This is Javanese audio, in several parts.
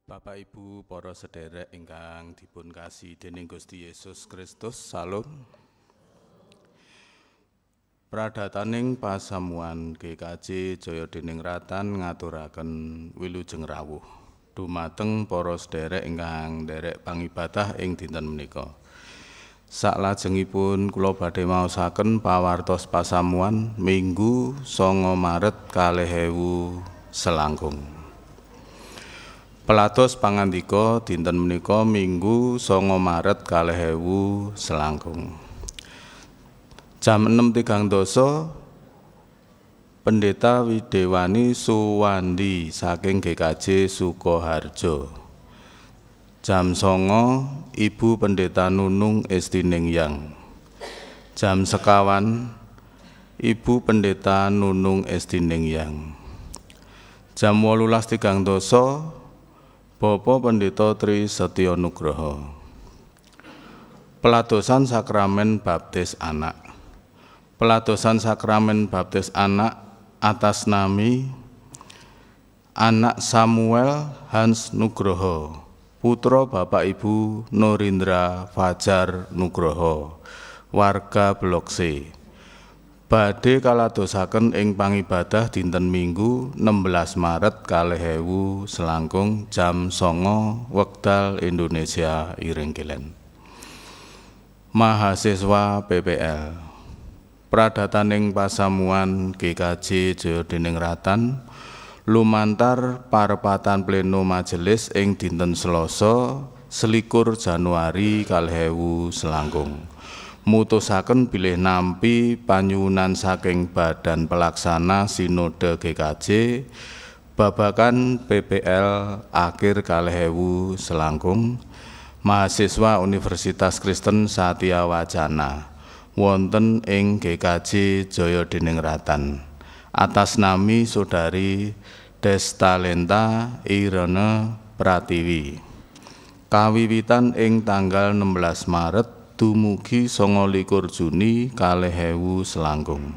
Bapak Ibu para sederek ingkang dipun kasih dening Gusti Yesus Kristus, salam. Pradataning pasamuan GKJ Jaya Dinengratan ngaturaken wilujeng rawuh dumateng para sederek ingkang nderek pangibadah ing dinten menika. Saklajengipun kula badhe maosaken pawartos pasamuan Minggu 9 Maret 2000 selangkung. Pelados pangandika dinten menika Minggu 9 Maret 2000 selangkung. Jam 6.30 Pendeta Widewani Suwandi saking GKJ Sukoharjo. Jam 9 Ibu Pendeta Nunung Estinengyang. Jam 1 Ibu Pendeta Nunung Estinengyang. Jam 18.30 Bapak Pendeta Tri Setyo Nugroho. Peladosan sakramen baptis anak. Peladosan sakramen baptis anak atas nami anak Samuel Hans Nugroho, putra Bapak Ibu Norindra Fajar Nugroho, warga Blok C. Badhe kaladosaken ing pangibadah dinten Minggu 16 Maret 2000 selangkung jam 09.00 wekdal Indonesia Iring Kilen. Mahasiswa PPL pradataning pasamuan GKJ Jaya Dinengratan lumantar parepatan pleno majelis ing dinten Selasa 21 Januari 2000 selangkung. Mutusaken bilih nampi panyuwunan saking Badan Pelaksana Sinode GKJ babagan PPL akhir 2000 selangkung mahasiswa Universitas Kristen Satya Wacana wonten ing GKJ Jaya Dinengratan atas nami Saudari Destalenta Irene Pratiwi kawiwitan ing tanggal 16 Maret dumugi 29 Juni 2000 selangkung.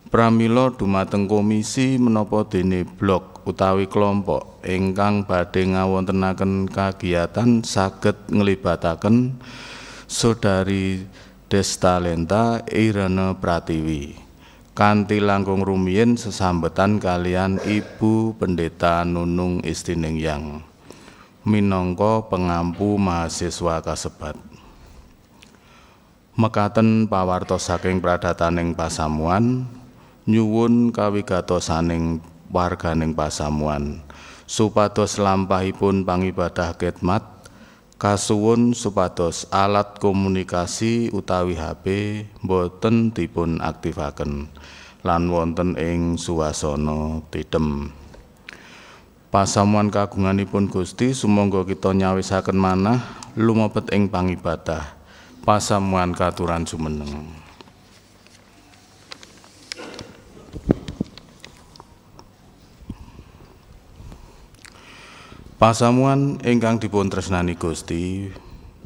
Pramila dumateng komisi menapa dene blok utawi kelompok ingkang badhe ngawontenaken kagiatan saged nglibataken Saudari Destalenta Irene Pratiwi kanthi langkung rumiyin sesambetan kalian Ibu Pendeta Nunung Estinengyang minangka pengampu mahasiswa kasebat. Mekaten pawartos saking pradataning pasamuan nyuwun kawigatosaning warganing pasamuan supados lampahipun pangibadah khidmat kasuwun supados alat komunikasi utawi HP boten dipun aktifaken lan wonten ing suasana tidem. Pasamuan kagunganipun Gusti sumangga kita nyawisaken manah lumebet ing pangibadah. Pasamuan katuran jumeneng. Pasamuan ingkang dipun tresnani Gusti,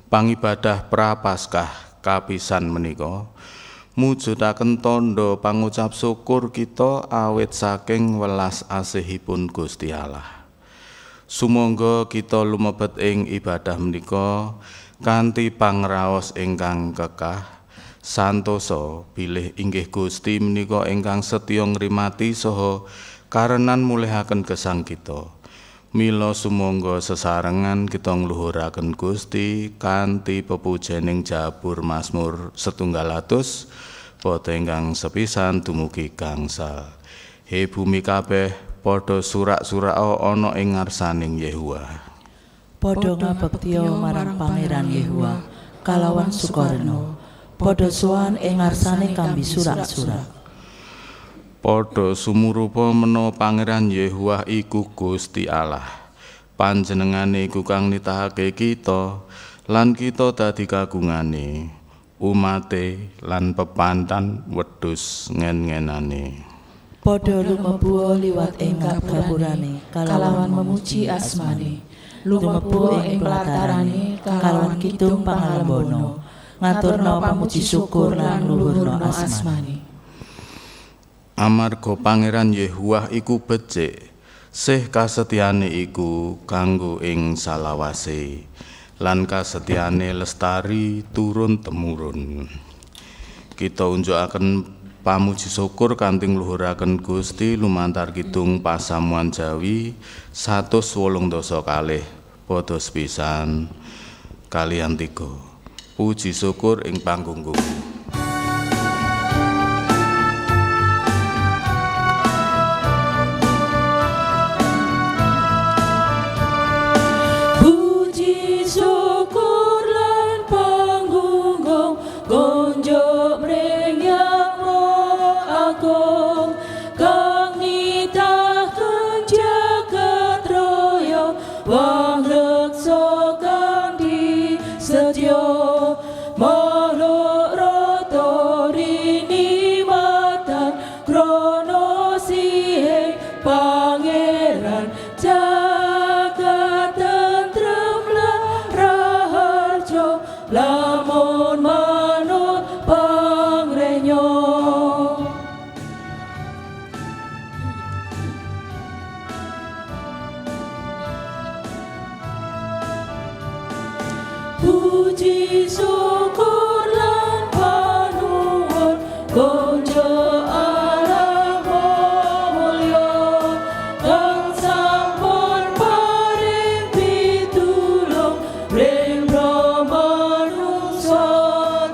pangibadah prapaskah kapisan menika mujudaken tandha pangucap syukur kita awit saking welas asihipun Gusti Allah. Sumangga kita lumebet ing ibadah menika kanthi pangraos ingkang kekah santosa bilih inggih Gusti menika ingkang setya ngrimati saha karenan mulihaken gesang kita. Mila sumangga sesarengan kita ngluhuraken Gusti kanthi pepujening jabur Mazmur 100 bata ingkang sepisan dumugi gangsal. He bumi kabeh padha surak-surak ana ing ngarsaning Yehuwa. Padha ngabektiya marang Pangeran Yehuwa kalawan sukarena padha sowan ing ngarsane kambi surak-surak. Padha sumurupa menawa Pangeran Yehuwa iku Gusti Allah panjenengane iku kang nitahake kita lan kita dadi kagungane umate lan pepantan wedhus ngen-ngenane. Padha lumebu liwat ing gapurane kalawan memuji asmane. Lumebu ing pelatarane kalawan kidung pangalembono ngaturna pamuji syukur lan luhurna asmane. Amarga Pangeran Yehuwa iku becik Sih kasetyane iku kanggo ing salawase, lan kasetyane lestari turun temurun. Kita unjukaken pamuji syukur kanthi ngluhuraken Gusti lumantar kidung pasamuan Jawi 180 padha sepisan kaliyan 3. Puji syukur ing panggung. Puji syukur lan panuwun konjo Allah mulya kang sampun paring pitulung ring manungsa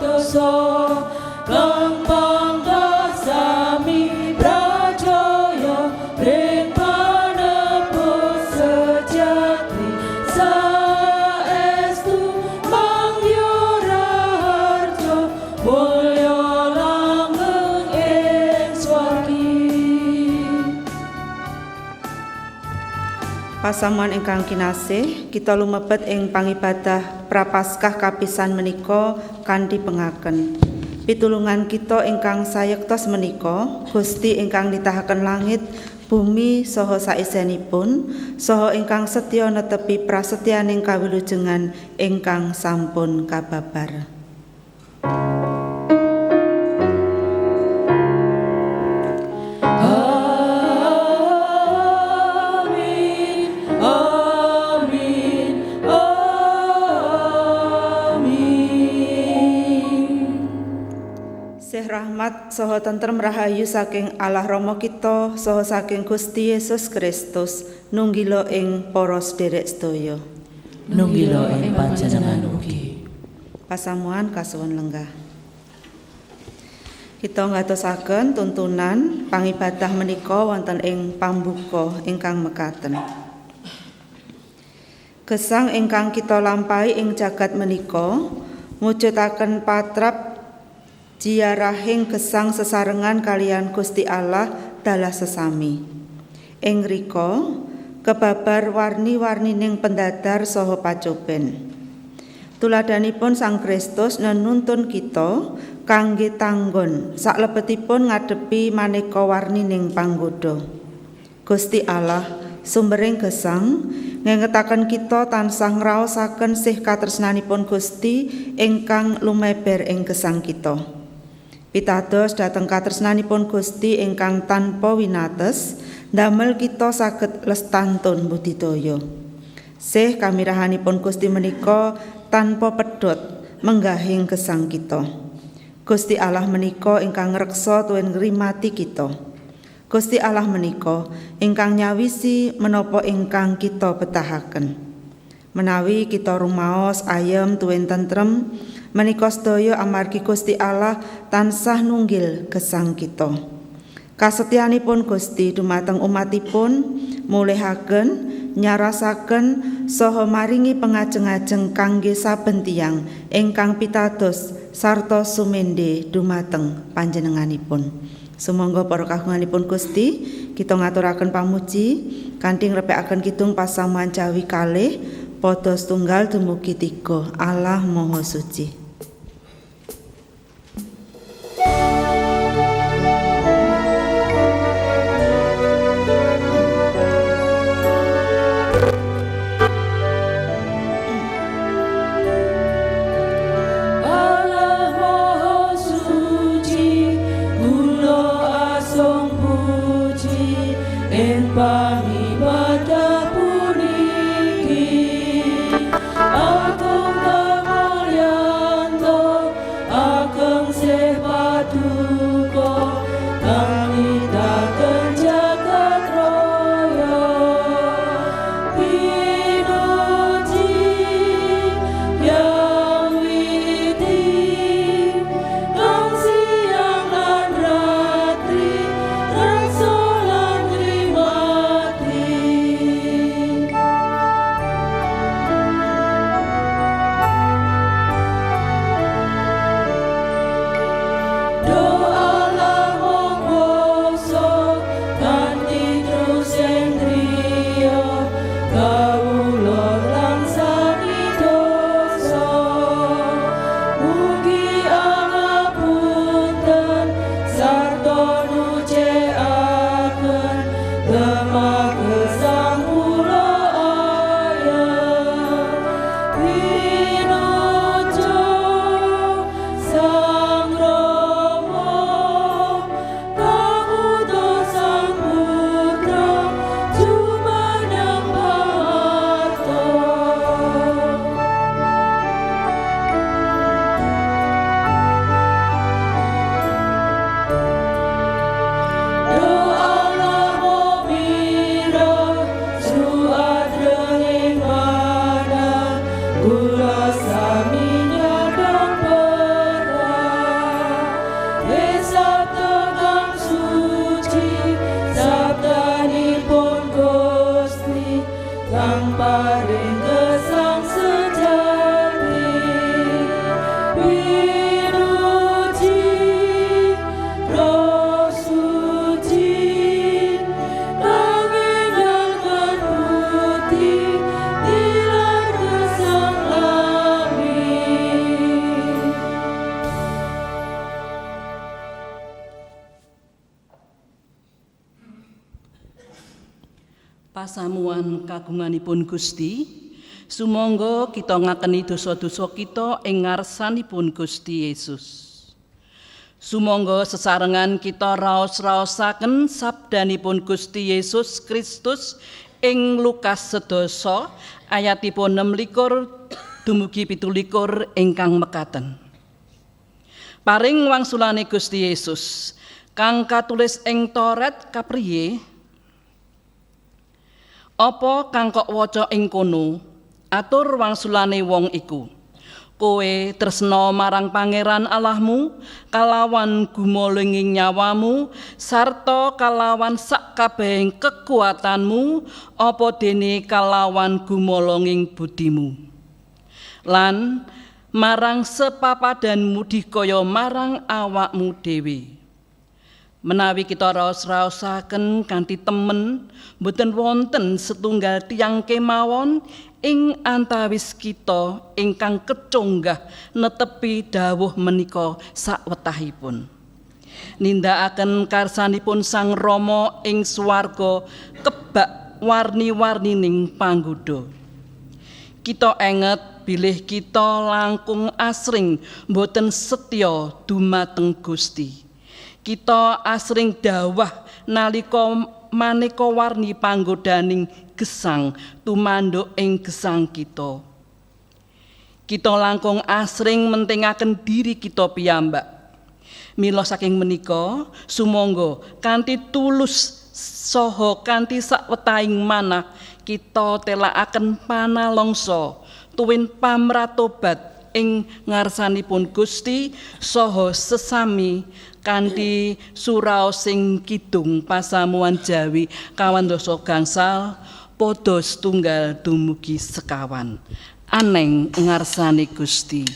dosa kang pangkat sami prajaya ring panebus sejati Pasamuan ingkang kinasih, kita lumebet ing pangibadah prapaskah kapisan menika kanthi pengaken. Pitulungan kita ingkang sayektos menika, Gusti ingkang nitahaken langit, bumi saha saisenipun, saha ingkang setya netepi prasetyaning kawilujengan ingkang sampun kababar. Rahmat saha tentrem rahayu saking Allah Rama kita saha saking Gusti Yesus Kristus nunggila ing para sedherek sedaya. Nunggila ing panjenengan ugi. Pasamuan kasuwun lenggah. Kita ngatosaken tuntunan pangibadah menika wonten ing pambuka ingkang mekaten. Gesang ingkang kita lampahi ing jagat menika mujudaken patrap jiarahing gesang sesarengan kalian Gusti Allah dalah sesami. Ing rika kebabar warni-warnining pendadar saha pacoben. Tuladanipun Sang Kristus nenuntun kita kangge tanggon saklebetipun ngadepi maneka warnining panggoda. Gusti Allah sumbering gesang ngengetaken kita tansah ngraosaken sih katresnanipun Gusti ingkang lumeber ing gesang kita. Pitados dhateng katresnanipun Gusti ingkang tanpa winates ndamel kita saged lestantun budidaya. Sih kamirahanipun Gusti menika tanpa pedhot menggahing gesang kita. Gusti Allah menika ingkang ngreksa tuwin ngrimati kita. Gusti Allah menika ingkang nyawisi menapa ingkang kita betahaken. Menawi kita rumaos ayem tuwin tentrem menika sedaya amargi Gusti Allah tansah nunggil gesang kita. Kasetyanipun Gusti dumateng umatipun mulihaken, nyarasaken saha maringi pengajeng-ajeng kangge saben tiyang ingkang pitados sarta sumende dumateng panjenenganipun. Sumangga para kagunganipun Gusti kita ngaturaken pamuji kanthi ngrepekaken kidung pasamuan Jawi kalih padha setunggal dumugi 3 Allah Maha Suci. Pangibah paring gesang sejati, winuji Roh Suci, mengingatkan putih tilar gesang langit. Pasamuan kagunganipun Gusti, sumangga kita ngakeni dosa-dosa kita ing ngarsanipun Gusti Yesus. Sumangga sesarengan kita raos-raosaken sabdanipun Gusti Yesus Kristus ing Lukas 11 ayatipun 26 dumugi 27 ingkang mekaten. Paring wangsulane Gusti Yesus kang katulis ing Toret kapriye? Apa kang kok waca ing kono? Atur wangsulane wong iku. Kowe tresna marang Pangeran Allahmu kalawan gumolinging nyawamu sarta kalawan sakabehing kekuatanmu apa dene kalawan gumolonging budimu. Lan marang sepapadanmu dikaya marang awakmu dhewe. Menawi kita raos-raosaken kanthi temen, boten wonten setunggal tiyang kemawon ing antawis kita ingkang kecunggah netepi dawuh menika sawetahipun. Nindakaken karsanipun Sang Rama ing swarga kebak warni-warnining panggoda. Kita enget bilih kita langkung asring boten setya dumateng Gusti. Kita asring dawah nalika maneka warni panggodaning gesang tumanduk ing gesang kita. Kita langkung asring mentingaken diri kita piyambak. Mila saking menika sumangga kanthi tulus saha kanthi sakwetahing manah kita telakaken panalongsa tuwin pamratobat ing ngarsanipun Gusti saha sesami kanthi surau sing kidung pasamuan Jawi kawandasa gangsal padha setunggal dumugi sekawan aneng ngarsane Gusti.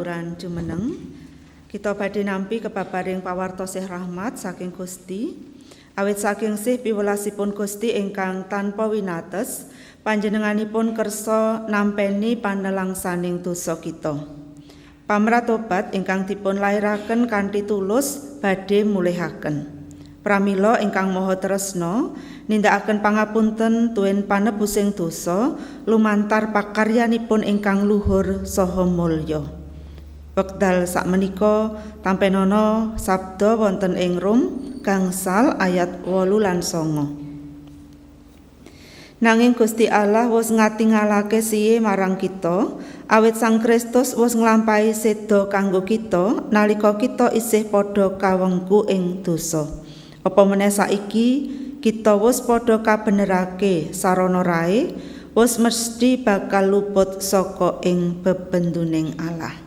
aturan jumeneng. Kita badhe nampi kebabaring pawartosih rahmat saking Gusti. Awit saking sih piwelasipun Gusti ingkang tanpa winates, panjenenganipun kersa nampeni panelangsaning dosa kita. Pamratobat ingkang dipun lairaken kanthi tulus badhe mulihaken. Pramila ingkang maha tresna nindakaken pangapunten tuwin panebusing dosa lumantar pakaryanipun ingkang luhur saha mulya. Wekdal sakmenika tampenana sabda wonten ing Rum gangsal ayat 8 lan 9. Nanging Gusti Allah wis ngatingalake siye marang kita, awit Sang Kristus wis nglampahi seda kanggo kita nalika kita isih padha kawengku ing dosa. Apa meneh saiki kita wis padha kabenerake sarana rae, wis mesti bakal luput saka ing bebenduning Allah.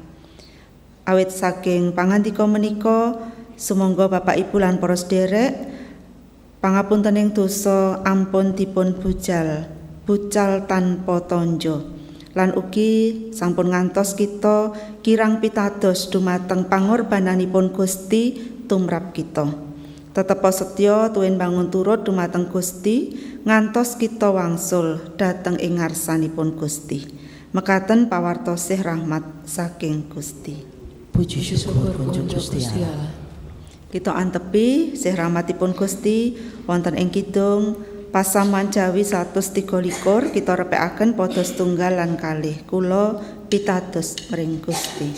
Awit saking pangandika menika, sumangga Bapak Ibu lan para sedherek, pangapuntening dosa ampun dipun bucal tanpa tanja. Lan ugi sampun ngantos kita kirang pitados dumateng pangorbananipun Gusti tumrap kita. Tetep setya tuwin bangun turut dumateng Gusti ngantos kita wangsul dhateng ing ngarsanipun Gusti. Mekaten pawartosih rahmat saking Gusti. Puji syukur kunjung Gusti Allah. Kita antepi sih rahmatipun Gusti wonten ing kidung pasaman Jawi 123 kita repekaken padha setunggal lan kalih. Kula pitados mring Gusti.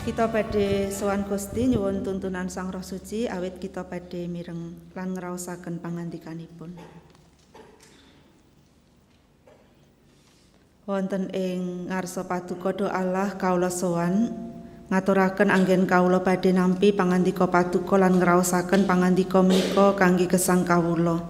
Kita badhe sowan Gusti nyuwun tuntunan Sang Roh Suci awit kita badhe mireng lan ngraosaken pangandikanipun. Wonten ing ngarsa paduka do Allah kawula sowan ngaturaken anggen kawula badhe nampi pangandika paduka lan ngraosaken pangandika menika kangge gesang kawula.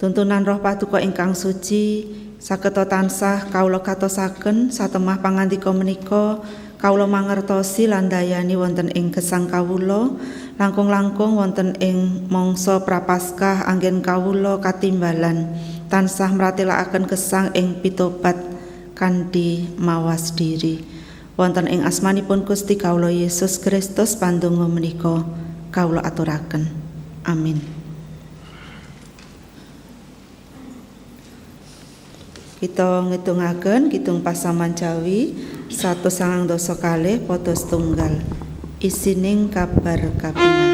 Tuntunan Roh Paduka ingkang suci saged tansah kawula katosaken satemah pangandika menika kawula mangertosi lan dayani wonten ing gesang kawula langkung-langkung wonten ing mangsa prapaskah anggen kawula katimbalan tansah mratélakaken gesang ing pitobat kanthi mawas diri. Wonten ing asmanipun Gusti kawula Yesus Kristus pandonga menika kawula aturaken. Amin. Kita ngitungaken kidung pasaman Jawi 192 pada setunggal. Isining kabar kabingahan.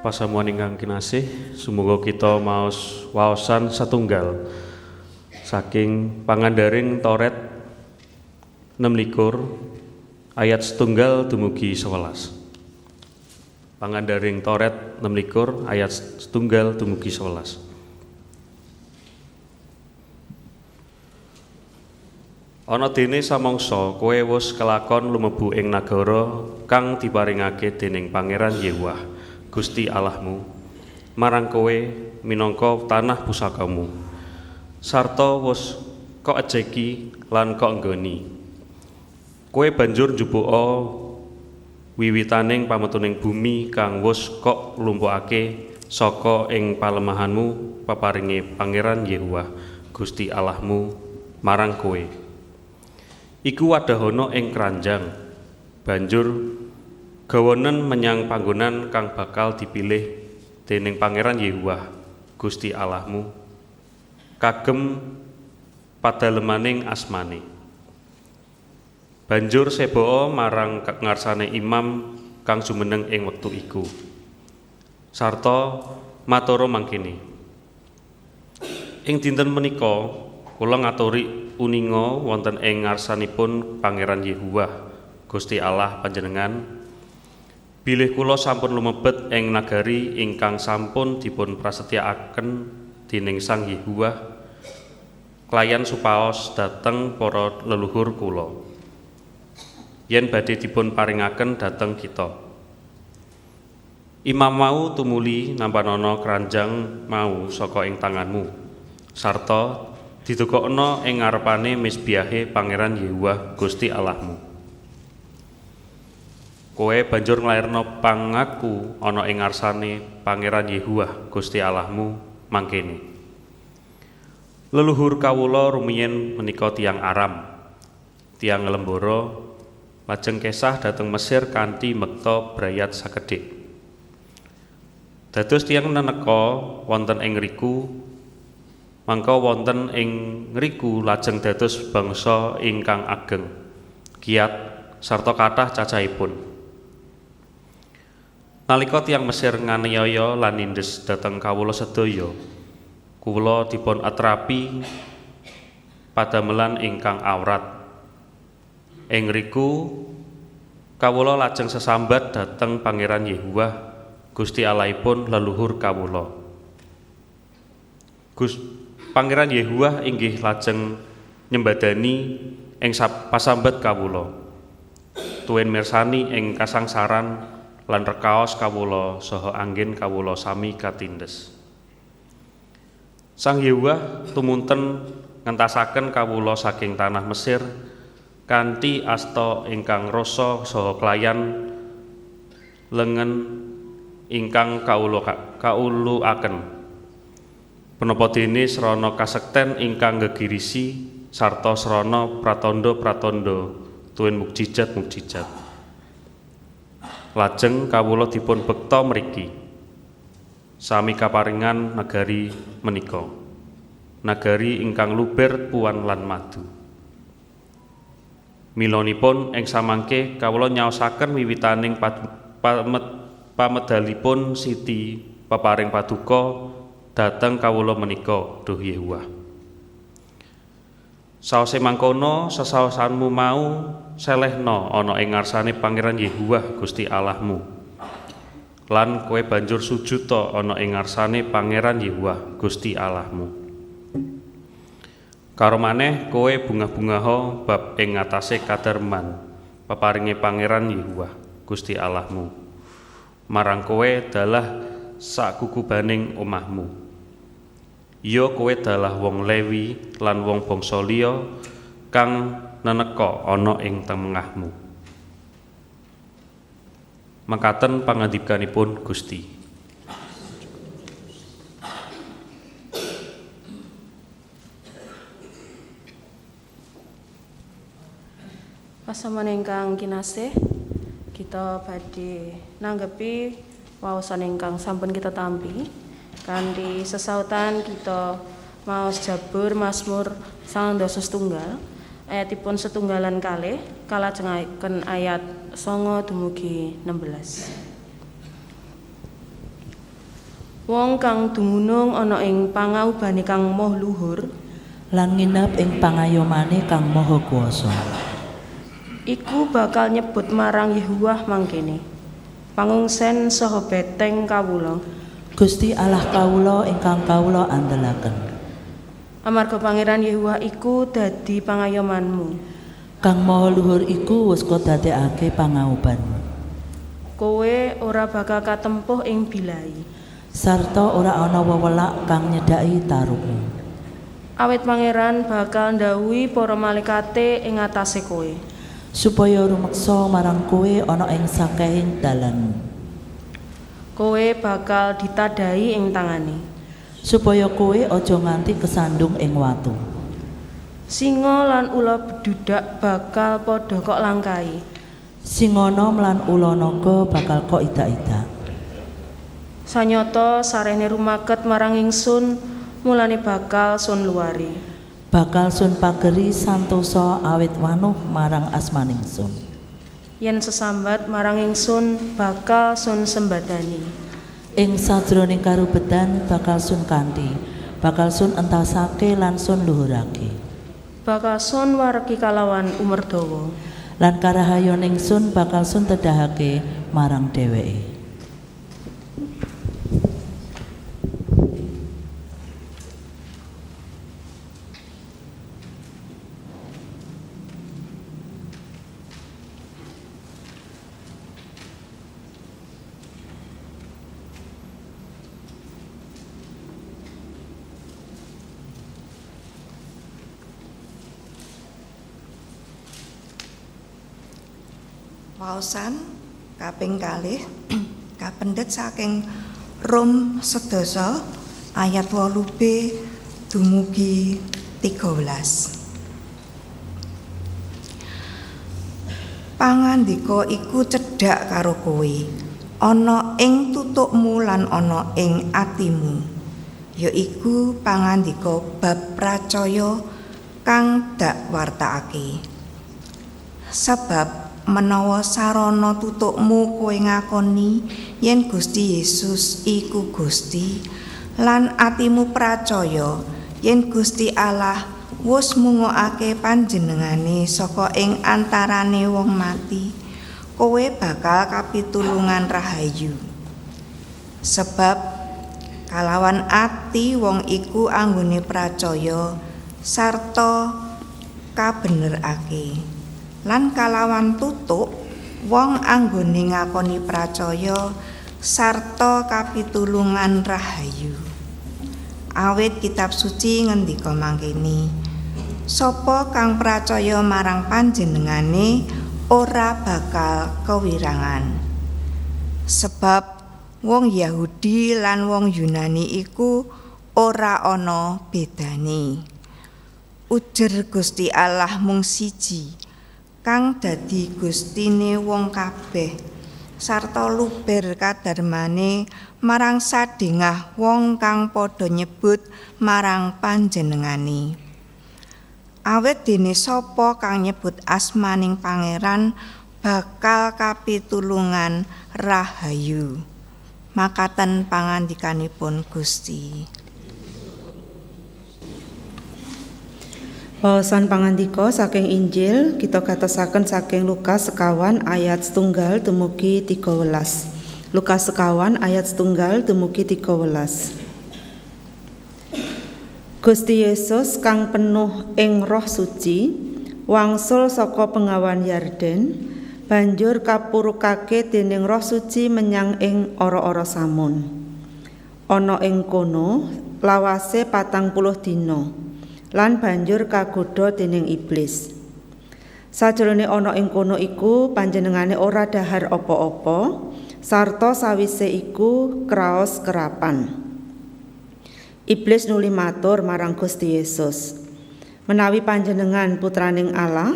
Pasamuan ingkang kinasih, sumuga kita maos waosan satunggal saking pangandaring Toret 16 ayat setunggal dumugi 11. Pangandaring Toret 16 ayat setunggal dumugi 11. Ana dene samangsa kowe wis kelakon lumebu ing nagara kang diparingake dening Pangeran Yehwah Gusti Allahmu marang kowe minangka tanah pusakamu sarta wis kok ejeki lan kok nggoni kowe banjur njupuka wiwitaning pametuning bumi kang wis kok lumpukake saka ing palemahanmu peparinge Pangeran Yehwah Gusti Allahmu marang kowe iku wadahana ing kranjang banjur gawonen menyang panggonan kang bakal dipilih dening Pangeran Yehwah Gusti Allahmu kagem padalemaning asmane banjur seboa marang ngarsane imam kang jumeneng ing wektu iku sarta matura mangkene ing dinten menika kula ngaturi uninga wonten ing ngarsanipun Pangeran Yehwah Gusti Allah panjenengan bilih kula sampun lumebet ing nagari ingkang sampun dipun prasetyakaken dening Sang Yehwah klayan supaos dhateng para leluhur kula yen badhe dipun paringaken dhateng kita. Imam mau tumuli nampanana kranjang mau saka ing tanganmu sarta didukokna ing ngarepane misbiahe Pangeran Yehwah Gusti Allahmu. Kowe banjur nglairna pangaku ana ing ngarsane Pangeran Yehwah Gusti Allahmu mangkene. Leluhur kawula rumiyin menika tiyang Aram, tiyang Lembara, lajeng kesah dhateng Mesir kanthi mekta brayat sakedhik. Dados tiyang neneka wonten ing ngriku, mangka wonten ing ngriku lajeng dados bangsa ingkang ageng, kiyat sarta kathah cacahipun. Nalika tiyang Mesir nganiaya lan nindes dhateng kawula sedaya, kula dipun atrapi padamelan ingkang awrat. Ing ngriku kawula lajeng sesambat dhateng Pangeran Yehwah Gusti Allahipun leluhur kawula. Pangeran Yehwah inggih lajeng nyembadani ing pasambat kawula. Tuwin mirsani ing kasangsaran lan rekaos kawula saha anggen kawula sami katindes. Sang Yehwah tumunten ngentasaken kawula saking tanah Mesir kanthi asta ingkang rasa saha klayan lengen ingkang kauluaken. Punapa dene srana kasekten ingkang gegirisi sarta srana pratandha-pratandha tuwin mukjizat-mukjizat. Lajeng kawula dipun bekta mriki sami kaparingan nagari menika, nagari ingkang luber puan lan madu. Milonipun ing samangke kawula nyaosaken wiwitaning pamedalipun Siti peparing paduka dhateng kawula menika, Duh Yehuwah. Saose mangkono sesaosanmu mau selehna ana ing ngarsane Pangeran Yehuwah Gusti Allahmu. Lan kowe banjur sujud ana ing ngarsane Pangeran Yehuwah Gusti Allahmu. Karo maneh kowe bungah-bungaha bab ing ngatasé kadarman peparinge Pangeran Yehuwah Gusti Allahmu. Marang kowe dalah sakukubaning omahmu. Ya kowe dalah wong Lewi lan wong bangsa liya kang neneka ana ing tengahmu. Makaten pangandikanipun Gusti. Pasaman ingkang kinasih, kita badhe nanggepi waosan ingkang sampun kita tampi. Kanthi sesautan kita maos Jabur Mazmur 121 ayatipun 1 kalih kalajengaken ayat 9 dumugi 16. Wong kang dumunung ana ing pangaubane kang moh luhur lan nginep ing pangayomane kang maha kuwasa, iku bakal nyebut marang Yehuwah mangkene, pangungsen saha beteng kawula, Gusti Allah kawula ingkang kawula andhelaken. Amarga Pangeran Yehuwah iku dadi pangayomanmu, Kang maha luhur iku wis kadadekake pangaubanmu. kowe ora bakal katempuh ing bilai, Sarta ora ana wewelak kang nyedhaki tarukmu. awit Pangeran bakal ndhawuhi para malaikate ing atase kowe, Supaya rumeksa marang kowe ana ing sakehing dalanmu. kowe bakal ditadhahi ing tangane, Supaya kowe aja nganti kesandung ing watu. singa lan ula bedudak bakal padha kok langkai, Singana lan ula naga bakal kok idak-idak. sanyata sarene rumaket marang ingsun, mulane bakal sun luari, Bakal sun pageri santosa awit wanuh marang asmaningsun. yen sesambat marang ingsun bakal sun sembadani, Ing sajroning karubetan bakal sun kanthi, bakal sun entasake lan sun luhurake. bakal sun wareki kalawan umur dawa, Lan karahayoning sun bakal sun tedahake marang dheweke. Waosan kaping kalih kapendhet saking Rom 11 ayat 8b dumugi 13. Pangandika iku cedhak karo kowe, ana ing tutukmu lan ana ing atimu, yaiku pangandika bab pracaya kang dak wartakake. Sebab menawa sarana tutukmu kowe ngakoni yen Gusti Yesus iku Gusti, lan atimu pracaya yen Gusti Allah wis mungokake panjenengane saka ing antarane wong mati, kowe bakal kapitulungan rahayu. Sebab kalawan ati wong iku anggone pracaya sarta kabenerake, lan kalawan tutuk wong anggone ngakoni pracaya sarta kapitulungan rahayu. Awit kitab suci ngendika mangkene, sapa kang pracaya marang panjenengane ora bakal kewirangan. Sebab wong Yahudi lan wong Yunani iku ora ana bedane. Ujar Gusti Allah mung siji, kang dadi gustine wong kabeh sarta luber kadarmane marang sadengah wong kang padha nyebut marang panjenengane. Awet dene sapa kang nyebut asmaning pangeran bakal kapitulungan rahayu. Makaten pangandikanipun Gusti. Wawasan pangandika saking Injil kita gatosaken saking Lukas 1 ayat 1 dumugi 13. Lukas 1 ayat 1 dumugi 13. Gusti Yesus kang penuh ing Roh Suci wangsul saka pengawan Yarden banjur kapurukake dening Roh Suci menyang ing ora-ora Samun. Ana ing kono lawase 40 dina lan banjur kagodha dening iblis. Sajroné ana ing kono iku panjenengane ora dahar apa-apa sarta sawise iku kraos kerapan. Iblis nuli matur marang Gusti Yesus, menawi panjenengan putraning Allah,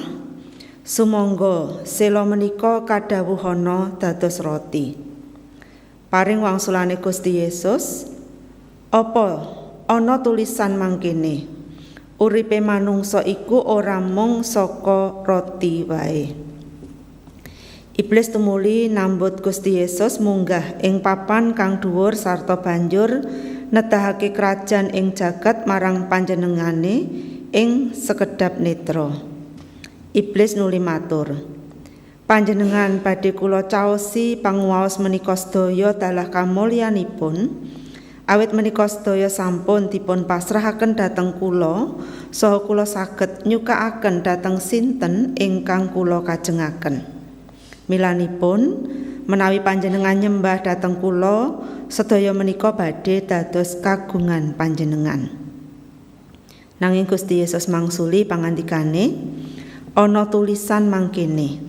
sumangga sela menika kadhawuhana dados roti. Paring wangsulane Gusti Yesus, apa ana tulisan mangkene, uripe manungsa iku ora mung saka roti wae. Iblis tumuli nambut Gusti Yesus munggah ing papan kang dhuwur sarta banjur nedahake krajan ing jagat marang panjenengane ing sekedhap netra. Iblis nuli matur, panjenengan badhe kula caosi panguwaos menika sedaya dalah kamulyanipun, awit menika sedaya sampun dipun pasrahaken dhateng kula, saha kula saged nyukakaken dhateng sinten ingkang kula kajengaken. Milanipun menawi panjenengan nyembah dhateng kula, sedaya menika badhe dados kagungan panjenengan. Nanging Gusti Yesus mangsuli pangandikane, ana tulisan mangkene,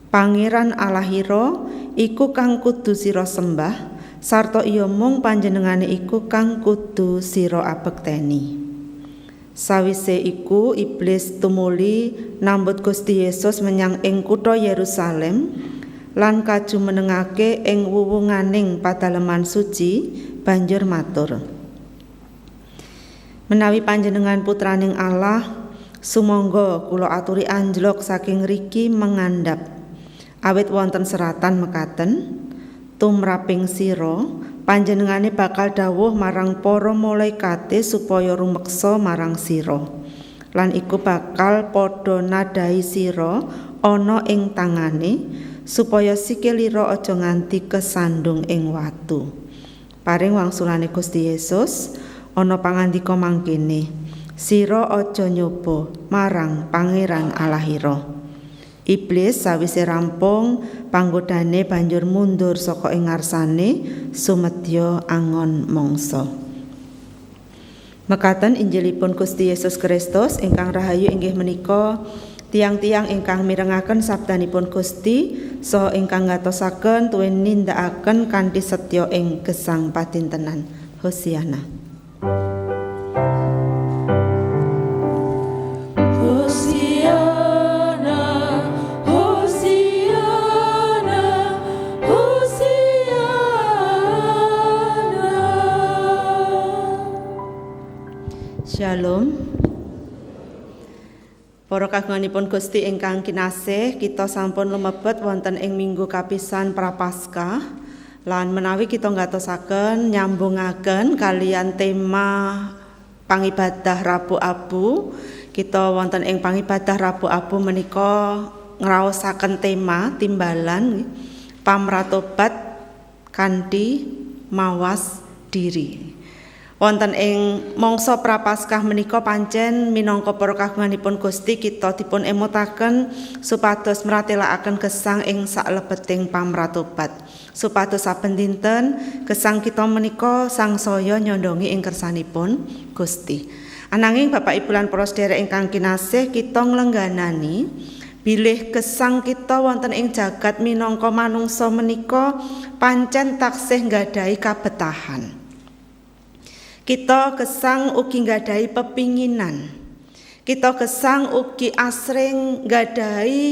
Pangeran Allahira iku kang kudu sira sembah, sarta iya mung panjenengane iku kang kudu sira abekteni. Sawise iku iblis tumuli nambut Gusti Yesus menyang ing kutha Yerusalem lan kaju menengake ing wuwunganing padaleman suci banjur matur, menawi panjenengan putraning Allah, sumangga kula aturi anjlok saking riki mengandhap, awit wonten seratan mekaten, tumraping sira panjenengane bakal dawuh marang para malaikate supaya rumeksa marang sira, lan iku bakal padha nadahi sira ana ing tangane supaya sikilira aja nganti kesandung ing watu. Paring wangsulane Gusti Yesus ana pangandika mangkene, sira aja nyoba marang Pangeran Allahira. Iblis sawise rampung panggodane banjur mundur saka ing ngarsane sumedya angon mangsa. Mekaten Injilipun Gusti Yesus Kristus ingkang rahayu inggih menika tiang-tiang ingkang mirengaken sabdanipun Gusti saha ingkang ngatosaken tuwin nindakaken kanthi setya ing gesang padintenan. Hosiana. Shalom. Para kagunganipun Gusti ingkang kinasih, kita sampun lumebet wonten ing minggu kapisan Prapaskah lan menawi kita ngatosaken nyambungaken kalian tema pangibadah Rabu Abu, kita wonten ing pangibadah Rabu Abu menika ngraosaken tema timbalan pamratobat kanthi mawas diri. Wonten ing mangsa Prapaskah menika pancen minangka para kagunganipun Gusti kita dipun emutaken supados mratelakaken gesang ing saklebeting pamratobat, supados saben dinten gesang kita menika sangsaya nyondongi ing kersanipun Gusti. Ananging Bapak Ibu lan para sedherek ingkang kinasih, kita nglengganani bilih gesang kita wonten ing jagat minangka manungsa menika pancen taksih nggadahi kabetahan. Kita gesang ugi nggadahi pepinginan. Kita gesang ugi asring nggadahi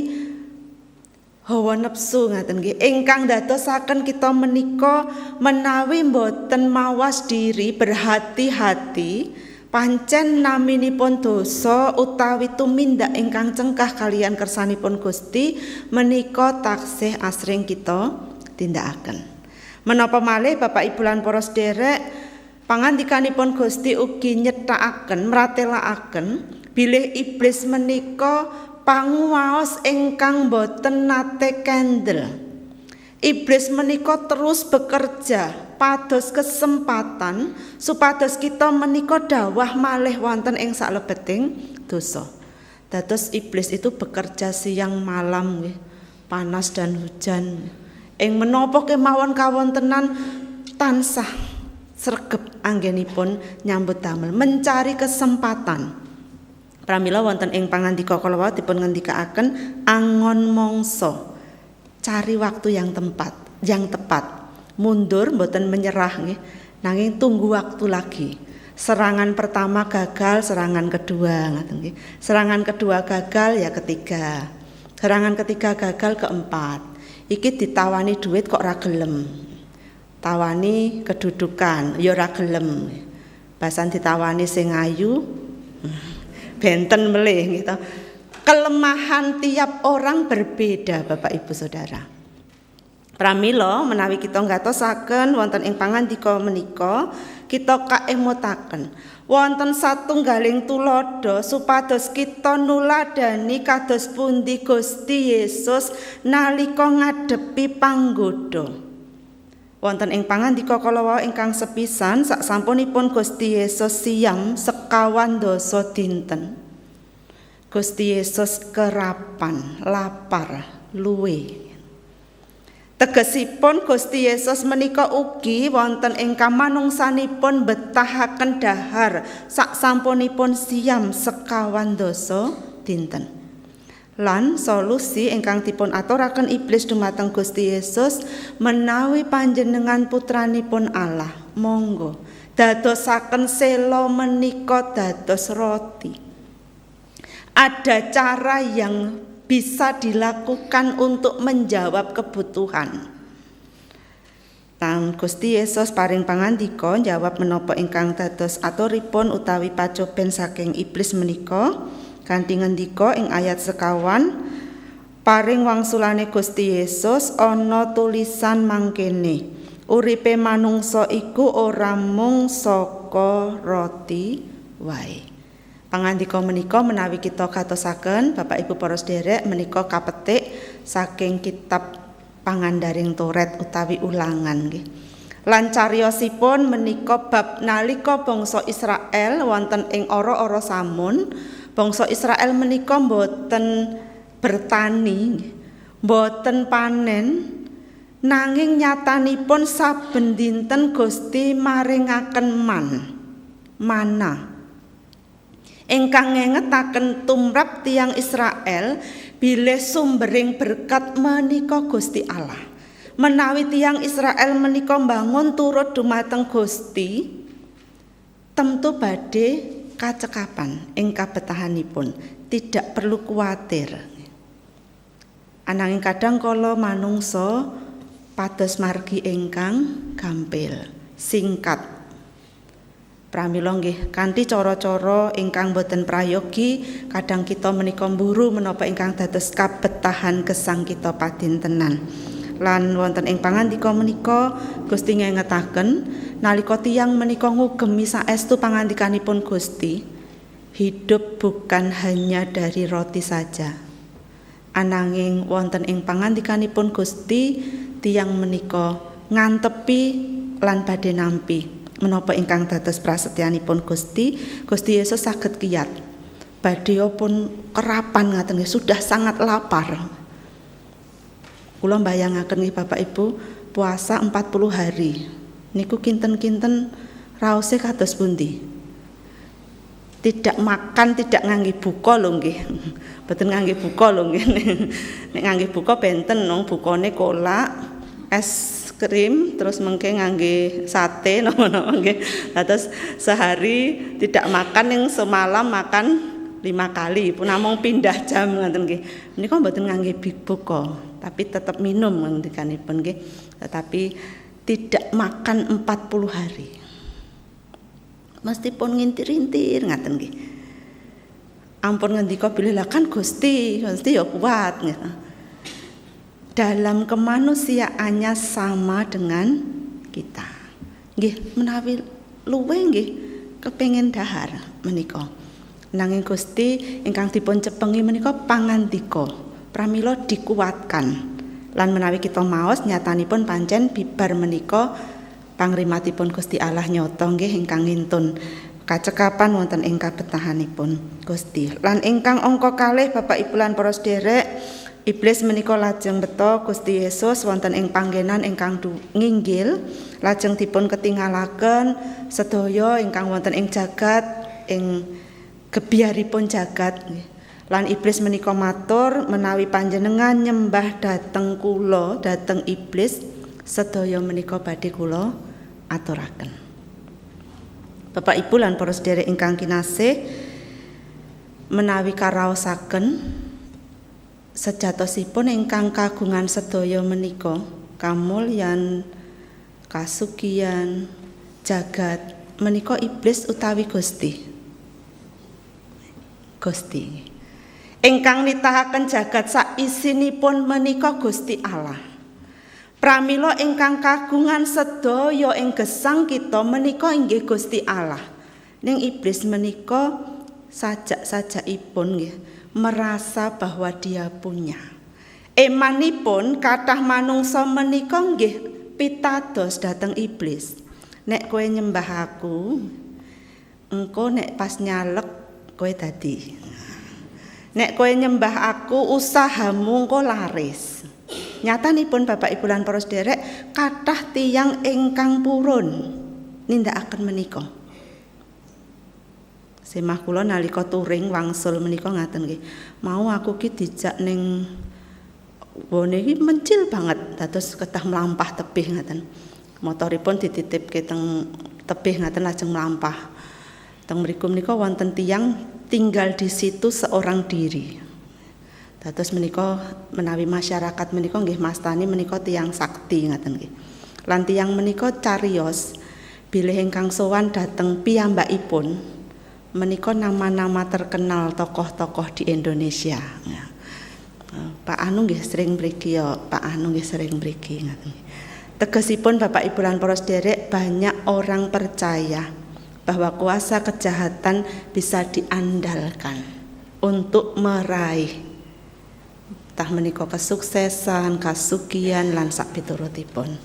hawa nepsu ngaten nggih ingkang dadosaken kita menika menawi boten mawas diri berhati-hati pancen naminipun dosa utawi tumindak ingkang cengkah kalian kersanipun Gusti menika taksih asring kita tindakaken. Menapa malih Bapak Ibu lan para sedherek pangandikanipun Gusti ugi nyethakaken mratelakaken bilih iblis menika panguwaos ingkang boten nate kendel. Iblis menika terus bekerja pados kesempatan supados kita menika dawah malih wonten ing saklebeting dosa. Dados iblis itu bekerja siang malam nggih, panas dan hujan. Ing menapa kemawon kawontenan tansah sregep anggenipun nyambut damel mencari kesempatan. Pramila wonten ing pangandika kala dipun ngendikaaken angon mangsa, cari waktu yang tepat, mundur mboten menyerah nggih, nanging tunggu waktu lagi. Serangan pertama gagal, serangan kedua ngaten nggih. Serangan kedua gagal ya ketiga. Serangan ketiga gagal keempat. Iki ditawani duit kok ora gelem. Tawani kedudukan ya ora gelem. Basan ditawani sing ayu benten melih gitu. Kelemahan tiap orang berbeda Bapak Ibu Saudara. Pramila menawi kita ngatosaken wonten ing pangandika menika kita kaemotaken wonten satunggaling tulodo supados kita nuladani kados pundi Gusti Yesus nalika ngadepi panggoda. Wonten ing pangandika kala ingkang sepisan sak sampunipun Gusti Yesus siyam sekawan dasa dinten. Gusti Yesus kerapan, lapar, luwe. Tegesipun Gusti Yesus menika ugi wonten ing kamanungsanipun betahaken dahar sak sampunipun siyam sekawan dasa dinten. Lan solusi ingkang dipun aturaken iblis dumateng Gusti Yesus menawi panjenengan putranipun Allah monggo dadosaken sela menika dados roti. Ada cara yang bisa dilakukan untuk menjawab kebutuhan. Tang Gusti Yesus paring pangandika jawab menapa ingkang dados aturipun utawi pacoben saking iblis menika. Kanthi ngendika ing ayat sekawan paring wangsulane Gusti Yesus ana tulisan mangkene uripe manungsa iku ora mung saka roti wae. Pangandika menika menawi kita gatosaken Bapak Ibu para sedherek menika kapetik saking kitab Pangandaring Toret utawi Ulangan nggih. Lan cariyosipun menika bab nalika bangsa Israel wonten ing ora-ora samun. Bangsa Israel menika mboten bertani, mboten panen, nanging nyatanipun saben dinten Gusti maringaken mana. Ingkang ngengetaken tumrap tiyang Israel bilih sumbering berkat menika Gusti Allah. Menawi tiyang Israel menika mbangun turut dumateng Gusti, tentu badhe kacekapan ing kabetahanipun, tidak perlu kuwatir. Ananging kadang kala manungsa pados margi ingkang gampil, singkat. Pramila nggih kanthi cara-cara ingkang boten prayogi, kadang kita menika mburu menapa ingkang dados kabetahan gesang kita padintenan. Lan wonten ing pangandika menika Gusti ngengetaken nalika tiyang menika ngugemi saestu pangandikanipun Gusti, hidup bukan hanya dari roti saja. Ananging wonten ing pangandikanipun Gusti tiyang menika ngantepi lan badhe nampi menapa ingkang dados prasetyanipun Gusti. Gusti Yesus saged kiyat badhe pun kerapan ngaten nggih, sudah sangat lapar. Kula mbayangaken nggih Bapak Ibu, puasa 40 hari. Niku kinten-kinten raose kados pundi? Tidak makan, tidak ngangge buka lho nggih. Mboten ngangge buka lho nggih. Nek ngangge buka benten nang bukane kolak, es krim, terus mengke ngangge sate napa nggih. Terus sehari tidak makan, yang semalam makan 5 kali pun namung pindah jam ngoten nggih. Menika mboten ngangge buka, tapi tetap minum ngendikanipun nggih. Tetapi tidak makan 40 hari. Mestipun ngintir-intir ngaten nggih. Ampun ngendika bilih lah kan Gusti ya kuat gitu. Dalam kemanusiaannya sama dengan kita. Nggih menawi luwih nggih kepengin dahar menika. Nanging Gusti ingkang dipun cepengi menika pangandika pramila dikuatkan. Lan menawi kita maos nyatanipun pancen bibar menika pangrimatipun Gusti Allah nyata nggih ingkang ngintun kacekapan wonten ing kabetahanipun Gusti. Lan ingkang angka kalih Bapak Ibu lan para sedherek, iblis menika lajeng beto Gusti Yesus wonten ing panggenan ingkang nginggil, lajeng dipun ketinggalaken sedaya ingkang wonten ing jagat ing gebyaripun jagat. Lan iblis menika matur menawi panjenengan nyembah dhateng kula, dhateng iblis, sedaya menika badhe kula aturaken. Bapak Ibu lan para sedherek ingkang kinasih, menawi karaosaken sejatosipun ingkang kagungan sedaya menika kamulyan, kasugihan, jagat menika iblis utawi Gusti. Gusti ingkang nitahaken jagat sak isinipun menika Gusti Allah. Pramila ingkang kagungan sedaya ing gesang kita menika inggih Gusti Allah. Ning iblis menika sajak-sajakipun nggih merasa bahwa dia punya. Emanipun kathah manungsa menika nggih pitados dhateng iblis. Nek kowe nyembah aku, engko nek pas nyalek kowe dadi. Nek kowe nyembah aku, usahamu engko laris. Nyatanipun Bapak Ibu lan para sedherek, kathah tiyang ingkang purun nindakaken menika. Semah kula nalika touring wangsul menika ngaten nggih. Mau aku ki dijak ning wone iki mencil banget, dados kedah mlampah tebih ngaten. Motoripun dititipke teng tebih ngaten lajeng mlampah. Teng mriku menika wonten tiyang tinggal di situ seorang diri. Dados menika menawi masyarakat menika nggih mastani menika tiyang sakti ngaten nggih. Lan tiyang menika cariyos bilih ingkang sowan dhateng piyambakipun menika nama-nama terkenal tokoh-tokoh di Indonesia. Pak Anu nggih sering mriki ya, Pak Anu nggih sering mriki ngaten. Tegesipun Bapak Ibu lan para sedherek, banyak orang percaya bahwa kuasa kejahatan bisa diandalkan untuk meraih tah menika kesuksesan, kasugihan lan sak piturutipun.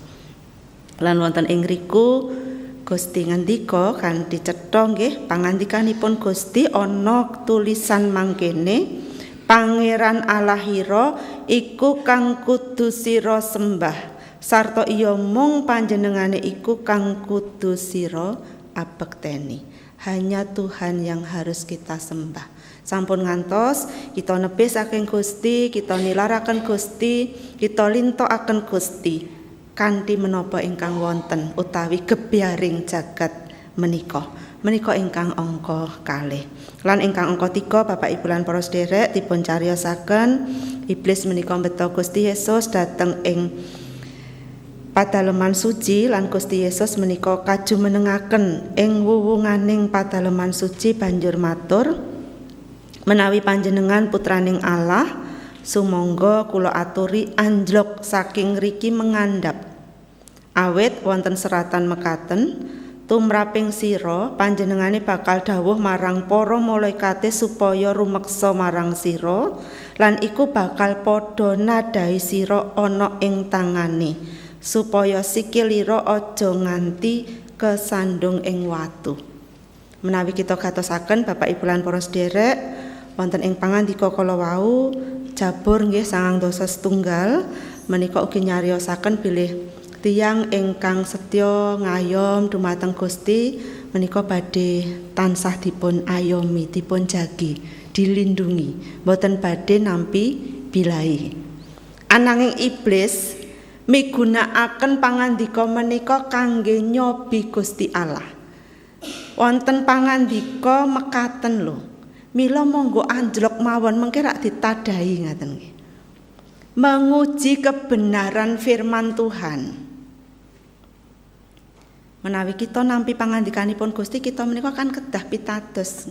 Lan wonten ing riku Gusti ngendika kanthi cetha nggih pangandikanipun Gusti ana tulisan mangkene, Pangeran Allahira iku kang kudu sira sembah, sarta iya mung panjenengane iku kang kudu sira abekteni. Hanya Tuhan yang harus kita sembah. Sampun ngantos kita nebih saking Gusti, kita nilaraken Gusti, kita lintokaken Gusti kanthi menapa ingkang wonten utawi gebyaring jagat menika. Menika ingkang angka kalih. Lan ingkang angka 3 Bapak Ibu lan para sedherek dipun cariyosaken iblis menika mbeta Gusti Yesus dhateng ing padaleman suci lan Gusti Yesus menika kajumenengaken ing wuwunganing padaleman suci banjur matur, menawi panjenengan putraning Allah, sumangga kula aturi anjlok saking riki mengandhap. Awit wonten seratan mekaten, tumraping sira panjenengane bakal dawuh marang para malaikate supaya rumeksa marang sira, lan iku bakal padha nadhahi sira ana ing tangane, supaya sikilira aja nganti kesandung ing watu. Menawi kita gatosaken Bapak Ibu lan para sedherek, wonten ing pangandika kala wau Jabur nggih 9:1 menika ugi nyariosaken bilih tiyang ingkang setya ngayom dumateng Gusti menika badhe tansah dipun ayomi, dipun jagi, dilindungi, boten badhe nampi bilahi. Ananging iblis migunakaken pangandika menika kangge nyobi Gusti Allah. Wonten pangandika mekaten lho, Mila monggo anjlok mawon mengke rak ditadahi ngaten nggih. Menguji kebenaran firman Tuhan. Menawi kita nampi pangandikanipun Gusti, kita menika kan kedah pitados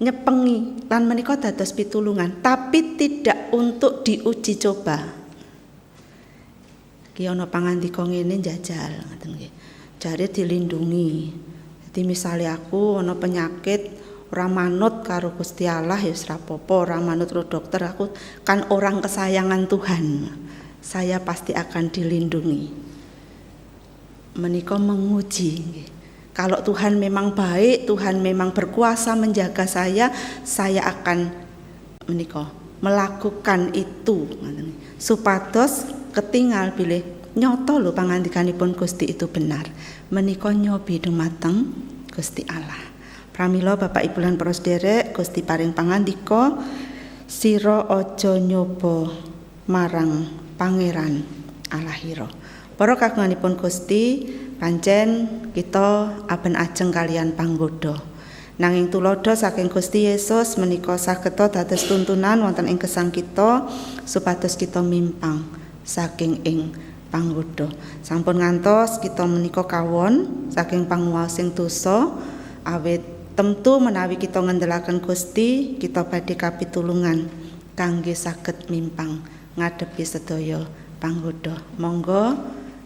nyepengi lan menika dados pitulungan, tapi tidak untuk diuji coba. Ki ana pangandika ngene njajal ngoten nggih. Jare dilindungi. Jadi misalnya aku ana penyakit ora manut karo Gusti Allah ya ora apa-apa, ora manut karo dokter, aku kan orang kesayangan Tuhan. Saya pasti akan dilindungi. Menika menguji nggih. Kalau Tuhan memang baik, Tuhan memang berkuasa menjaga saya akan menika melakukan itu supados ketinggal bilih nyoto lho pangandikanipun Gusti itu benar. Menika nyobi dumateng Gusti Allah. Pramila Bapak Ibu lan para sedherek, Gusti paring pangandika, sira aja nyoba marang Pangeran Allahira. Para kagunganipun Gusti, pancen kita aben ajeng kalian panggoda. Nanging tulodo saking Gusti Yesus menika sageta dados tuntunan wonten ing gesang kita supados kita mimpang saking ing panggoda. Sampun ngantos kita menika kawon saking panguwasing dosa, awit tentu menawi kita ngendhelaken Gusti, kita badhe kapitulungan kangge saged mimpang ngadepi sedaya panggoda. Monggo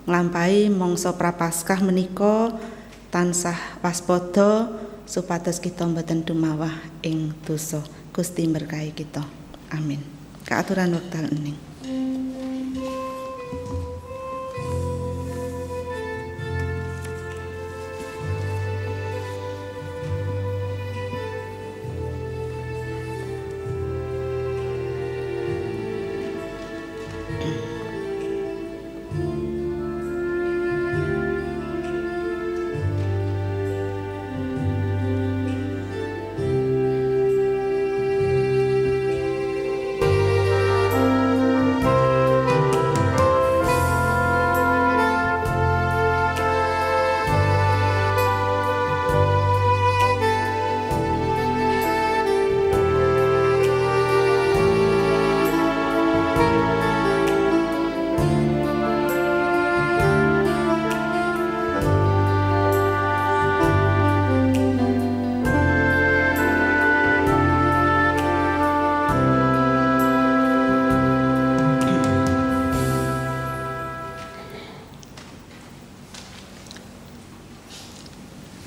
nglampahi mangsa prapaskah menika tansah waspada supados kita mboten dumawah ing dosa. Gusti berkahi kita. Amin. Kaaturan wekdal ening.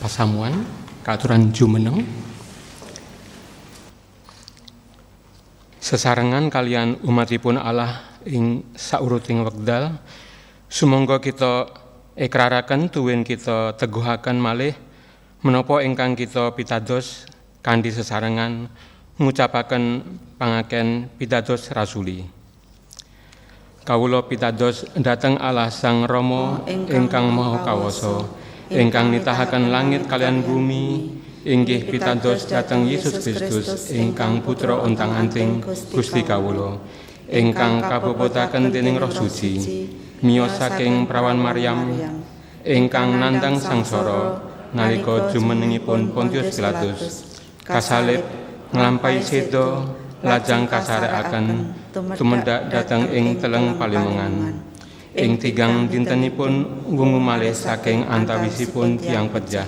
Pasamuan kaaturan jumeneng sesarengan kalian umatipun Allah ing sauruting wekdal sumangga kita ikraraken tuwin kita teguhaken malih menapa ingkang kita pitados kanthi sesarengan ngucapaken pangaken pitados rasuli. Kawula pitados dhateng Allah Sang Rama ingkang Maha Kawasa ingkang nitahaken langit kalian bumi, inggih pitados dhateng Yesus Kristus ingkang putra ontang-anting Gusti kawula, ingkang kabobotaken dening Roh Suci, miyos saking prawan Maryam, ingkang nandhang sangsara nalika jumenengipun Pontius Pilatus, kasalib nglampahi seda lajeng kasarekaken tumedak dhateng ing teleng palimengan. Ing tigang dintenipun wungu malih saking antawisipun tiyang pejah.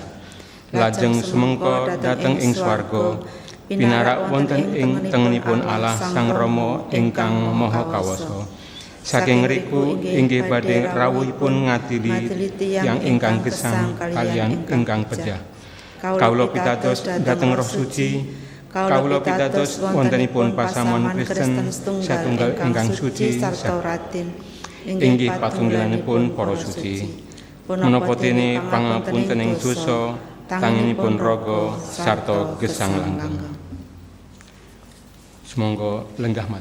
Lajeng sumengko dhateng ing swarga, pinarak wonten ing tengenipun Allah Sang Rama ingkang Maha Kawasa. Saking riku inggih badhe rawuhipun ngadili tiyang ingkang gesang kaliyan ingkang pejah. Kawula pitados dhateng Roh Suci, kawula pitados wontenipun pasamuan Kristen satunggal ingkang suci sarta Ratin. Inggih patunggilanipun para suci. Menapa dene pangapuntening dosa, tanginipun raga sarta gesang langgeng. Sumangga lenggah mat.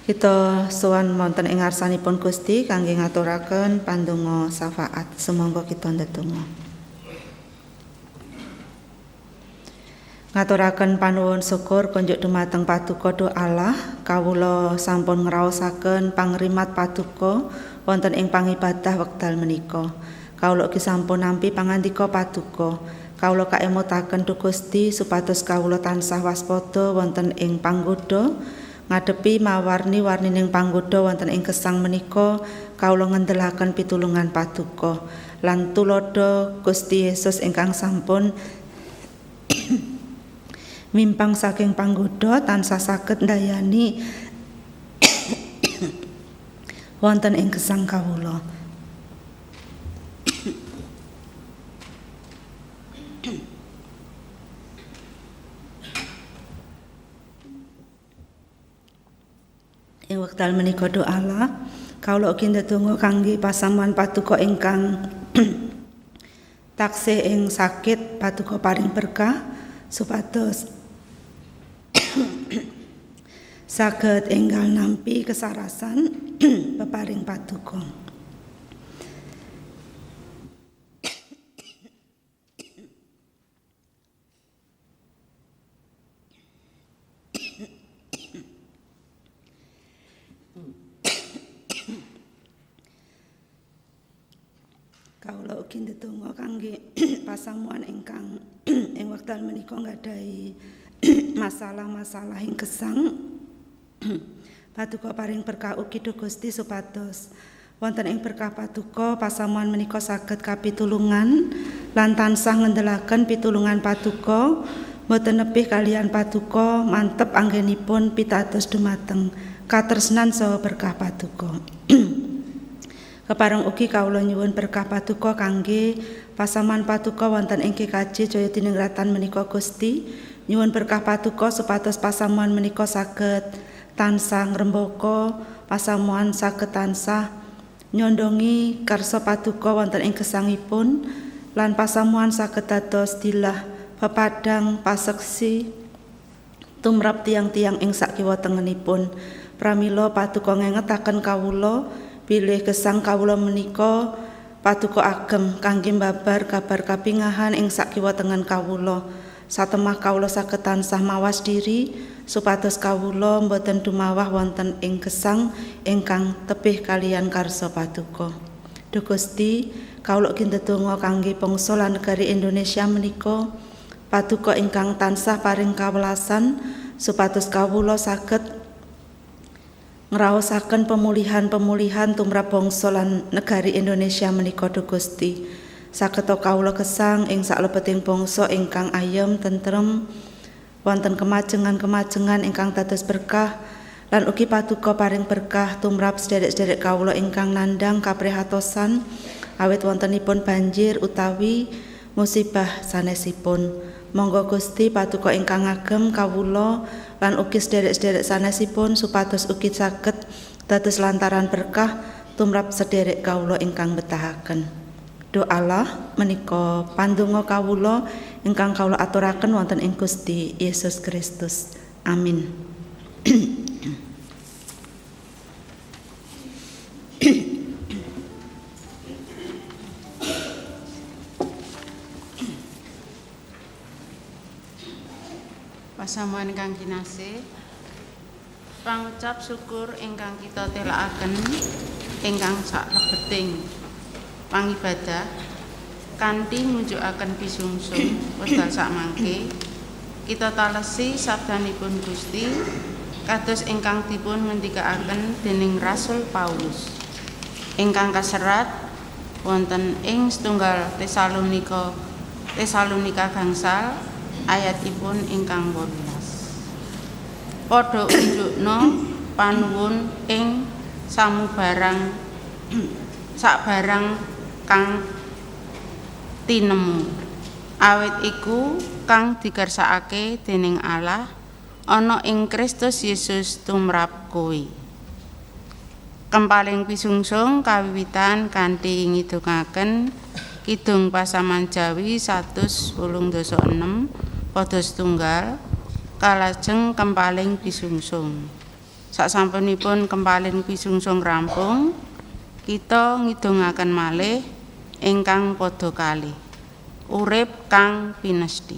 Kita sowan wonten ing ngarsanipun Gusti kangge ngaturaken pandonga syafaat. Sumangga kita ndedonga. Ngaturaken panuwun syukur kunjuk dumateng Paduka Duh Allah, kawula sampun ngraosaken pangrimat Paduka wonten ing pangibadah wekdal menika. Kawula ugi sampun nampi pangandika Paduka Kawula kaemutaken Duh Gusti supados kawula tansah waspada wonten ing panggoda ngadepi mawarni-warnining panggoda wonten ing gesang menika. Kawula ngendhelaken pitulungan paduka lan tulodo Gusti Yesus ingkang sampun mimpang saking panggoda tansah saged ndayani wonten ing gesang kawula. Ing wekdal menika doalah kawula ugi ndedonga kangge pasamuan paduka ingkang taksih ing sakit, paduka paring berkah supados saged enggal nampi kesarasan peparing paduka. Kawula ugi ndedonga kangge pasamuan ingkang ing wekdal menika nggadahi masalah-masalah ing gesang. Paduka paring berkah ugi Duh Gusti supados wonten ing berkah paduka pasamuan menika saged kapitulungan lan tansah ngendhelaken pitulungan paduka boten nebih kalian paduka mantep anggenipun pitados dumateng katresnan saha berkah paduka. Kepareng ugi kawula nyuwun berkah paduka kangge pasaman paduka wonten ing GKJ Jayatinengratan menika Gusti. Nyuwun berkah paduka supados pasamuan menika saged tansah ngrembaka, pasamuan saged tansah nyondongi karsa paduka wonten ing gesangipun lan pasamuan saged dados dilah pepadang paseksi tumrap tiang-tiang ing sakiwa tengenipun. Pramila paduka ngengetaken kawula bilih gesang kawula menika paduka agem kangge mbabar kabar kapingahan ing sakiwa tengen kawula. Satemah kawula saged tansah mawas diri supados kawula boten dumawah wonten ing gesang ingkang tebih kalian karsa paduka. Duh Gusti, kawula ugi ndedonga kangge bangsa lan negari Indonesia menika paduka ingkang tansah paring kawelasan supados kawula saged ngraosaken pemulihan-pemulihan tumrap bangsa lan negari Indonesia menika. Duh Gusti, saged kawula gesang ing saklebeting bangsa ingkang ayem tentrem wonten kemajengan-kemajengan ingkang dados berkah lan ugi paduka paring berkah tumrap sederek-sederek kawula ingkang nandhang kaprihatosan awit wontenipun banjir utawi musibah sanesipun. Monggo Gusti paduka ingkang ngagem kawula lan ugi sederek-sederek sanesipun supados ugi saged dados lantaran berkah tumrap sederek kawula ingkang betahaken. Doalah menika pandonga kawula ingkang kawula aturaken wonten ing Gusti Yesus Kristus. Amin. Pasamuan ingkang kinasih, pangucap syukur ingkang kita telakaken ingkang saklebeting pangibadah kanthi ngunjukaken pisungsung wekdal sakmangke kita talesi sabdanipun Gusti kados ingkang dipun ngendikaaken dening Rasul Paulus ingkang kaserat wonten ing setunggal Tesalonika gangsal ayatipun ingkang 18. Padha unjukna panuwun ing samubarang sakbarang kang tinemu awit iku kang dikersakake dening Allah ana ing Kristus Yesus tumrap kowe. Kempaling pisungsung kawiwitan kanthi ngidungaken Kidung Pasaman Jawi 186 padha setunggal kalajeng kempaling pisungsung. Sasampunipun kempaling pisungsung rampung kita ngidungaken malih ingkang padha kalih urip kang pinesti.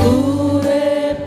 Urip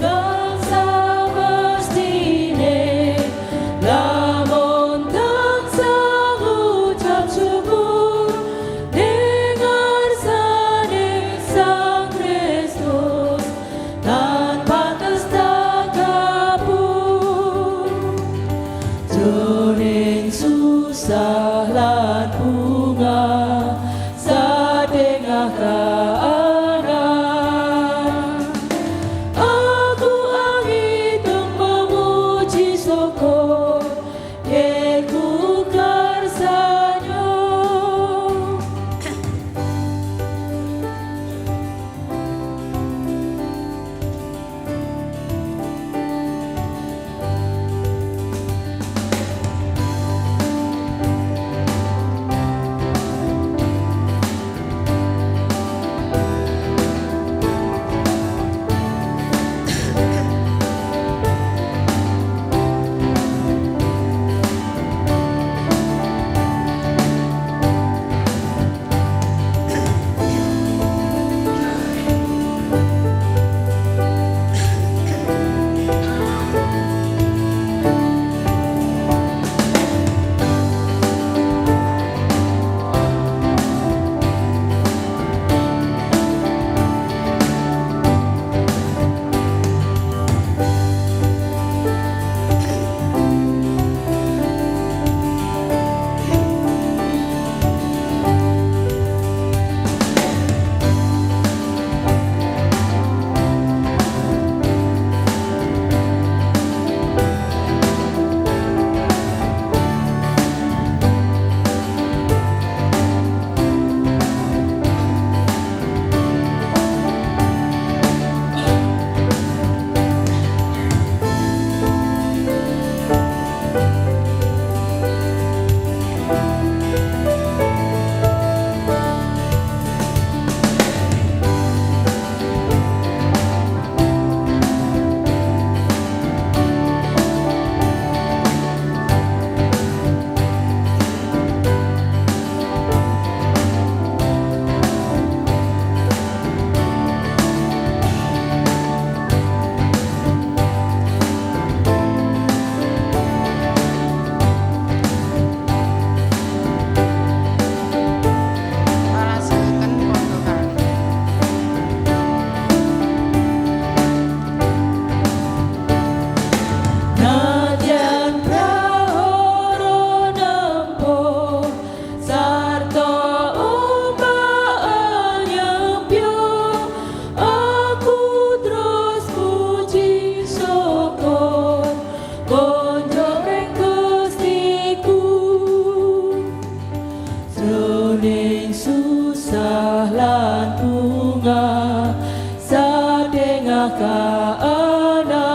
kaana.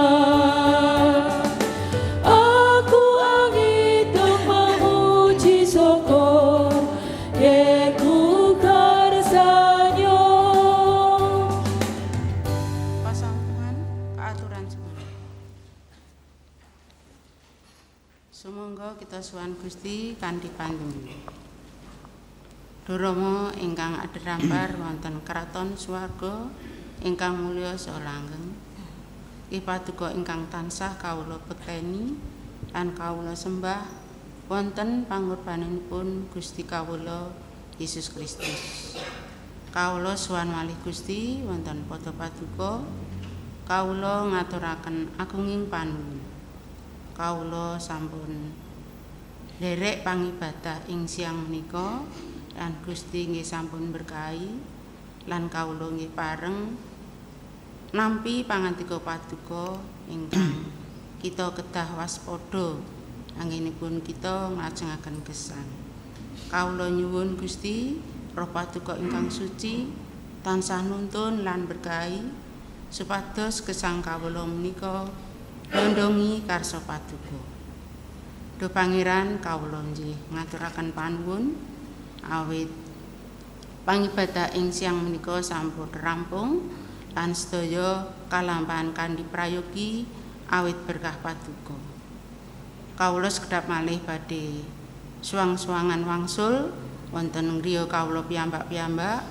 Aku angitung memuji syukur yeku karsanyo. Pasamuan keaturan semono. Sumangga kita suwan Gusti kanthi pandunung. Durama ingkang adhedhampar wonten kraton swarga ingkang mulya saha langgeng. Ipaduka ingkang tansah kawula bekteni lan kawula sembah wonten pangorbananipun Gusti kawula Yesus Kristus. Kawula suwan malih Gusti wonten pada paduka kawula ngaturaken agunging panuwun. Kawula sampun nderek pangibadah ing siang menika lan Gusti nggih sampun berkahi lan kawula nggih pareng nampi pangandika paduka ingkang kita kedah waspada anggenipun kita nglajengaken gesang. Kawula nyuwun Gusti Roh Paduka ingkang suci tansah nuntun lan berkahi supados gesang kawula menika ndondongi karsa paduka. Duh Pangeran kawula nggih ngaturaken panuwun awit pangibadah ing siang menika sampun rampung lan sedaya kalampahan kanthi prayogi awit berkah paduka. Kawula sekedhap malih badhe suwang-suwangan wangsul wonten griya kawula piyambak-piyambak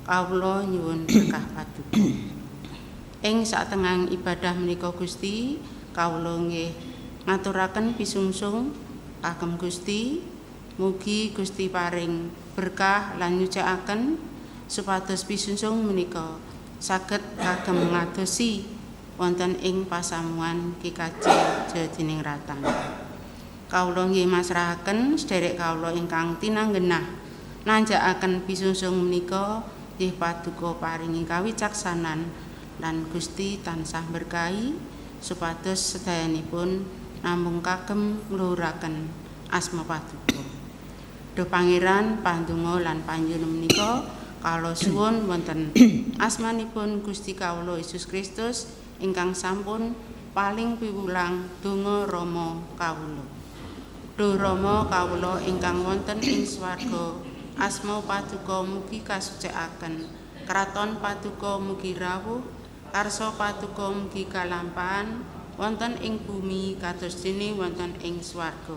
kawula nyuwun berkah paduka. Ing satengahing ibadah menika Gusti kawula nggih ngaturaken pisungsung kagem Gusti. Mugi Gusti paring berkah lan nyucikaken supados pisungsung menika saged kagem ngadosi wonten ing pasamuan KKJ Jodiningratang. Kawula nggih masrahaken sederek kawula ingkang tinanggenah nanjakaken pisungsung menika nggih paduka paringi kawicaksanan lan Gusti tansah berkahi supados sedayanipun namung kagem ngluhuraken asma paduka. Duh Pangeran pandonga lan panjenengan menika kala suwun wonten asmanipun Gusti kawula Yesus Kristus ingkang sampun paling piwulang donga Rama kawula. Duh Rama kawula ingkang wonten ing swarga, asma paduka mugi kasucikaken, kraton paduka mugi rawuh, karsa paduka mugi kalampahan wonten ing bumi kados dene wonten ing swarga.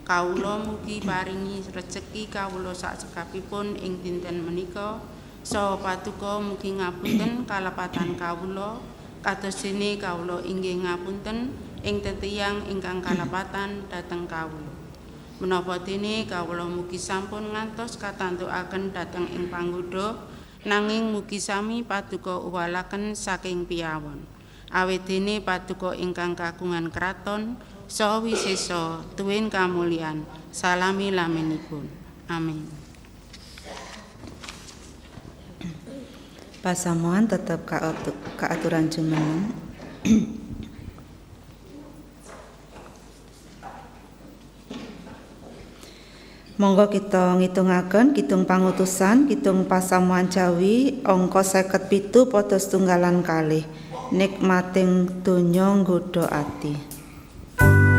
Kawula mugi paringi rejeki kawula sakcekapipun ing dinten menika, saha paduka mugi ngapunten kalapatan kawula kados dene kawula inggih ngapunten ing tetiang ingkang kalapatan dhateng kawula. Menapa dene kawula mugi sampun ngantos katantukaken dhateng ing panggoda, nanging mugi sami paduka uwalaken saking piyawon. Awit dene paduka ingkang kagungan kraton saha wisesa tuwin kamulyan salami-laminipun. Amin. Pasamuan tetap keaturan jumeneng. Monggo kita ngitungaken kidung pangutusan kidung pasamuan Jawi angka 57 pada setunggalan kalih. Nikmating donya nggodha ati. Yeah.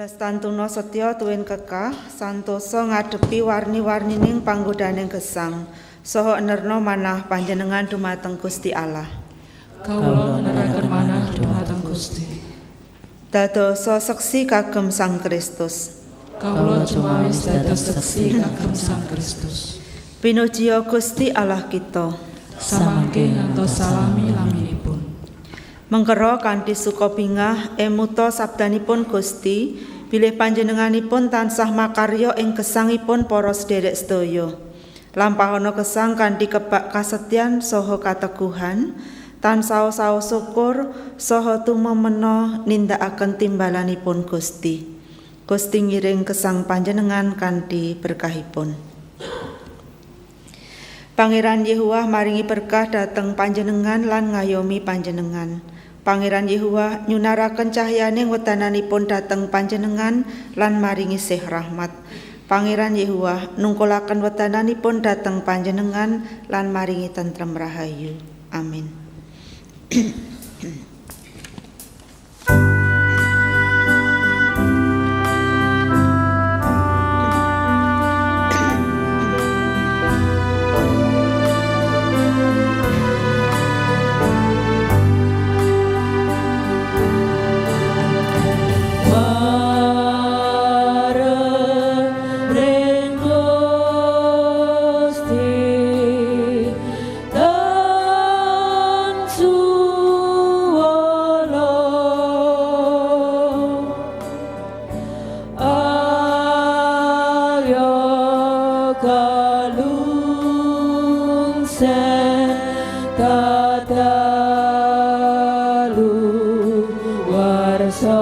Lestantuna setya tuwin kekah santosa ngadepi warni-warnining panggodaning gesang saha enerna manah panjenengan dumateng Gusti Allah. Kawula neraken manah dumateng Gusti. Dadosa seksi kagem Sang Kristus. Kawula cumawis dados seksi kagem Sang Kristus. Pinujiya Gusti Allah kita. Samangke ngantos salami laminipun. Mengkera kanthi suka bingah emuta sabdanipun Gusti, bilih panjenenganipun tansah makarya ing gesangipun para sedherek sedaya. Lampahana gesang kanthi kebak kasetyan saha kateguhan, tansah saos syukur saha tumemena nindakaken timbalanipun Gusti. Gusti ngiring gesang panjenengan kanthi berkahipun. Pangeran Yehuwa maringi berkah dhateng panjenengan lan ngayomi panjenengan. Pangeran Yehuwa nyunaraken cahyaning wedananipun dhateng panjenengan lan maringi sih rahmat. Pangeran Yehuwa nungkulaken wedananipun dhateng panjenengan lan maringi tentrem rahayu. Amin. Tadalu warsa